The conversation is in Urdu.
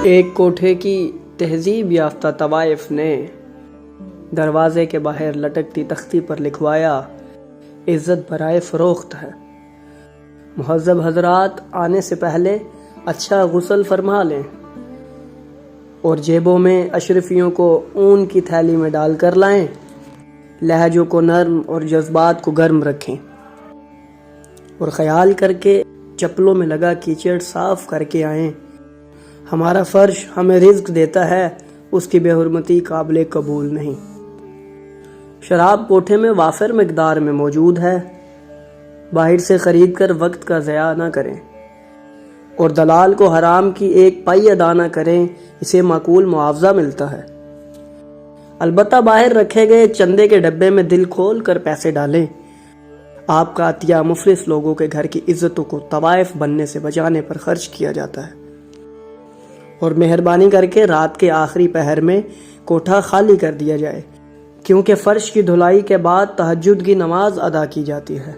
ایک کوٹھے کی تہذیب یافتہ طوائف نے دروازے کے باہر لٹکتی تختی پر لکھوایا، عزت برائے فروخت ہے۔ مہذب حضرات آنے سے پہلے اچھا غسل فرما لیں اور جیبوں میں اشرفیوں کو اون کی تھیلی میں ڈال کر لائیں۔ لہجوں کو نرم اور جذبات کو گرم رکھیں اور خیال کر کے چپلوں میں لگا کیچڑ صاف کر کے آئیں۔ ہمارا فرش ہمیں رزق دیتا ہے، اس کی بے حرمتی قابل قبول نہیں۔ شراب کوٹھے میں وافر مقدار میں موجود ہے، باہر سے خرید کر وقت کا ضیاع نہ کریں اور دلال کو حرام کی ایک پائی ادا نہ کریں، اسے معقول معاوضہ ملتا ہے۔ البتہ باہر رکھے گئے چندے کے ڈبے میں دل کھول کر پیسے ڈالیں۔ آپ کا عطیہ مفلس لوگوں کے گھر کی عزتوں کو طوائف بننے سے بچانے پر خرچ کیا جاتا ہے، اور مہربانی کر کے رات کے آخری پہر میں کوٹھا خالی کر دیا جائے، کیونکہ فرش کی دھلائی کے بعد تہجد کی نماز ادا کی جاتی ہے۔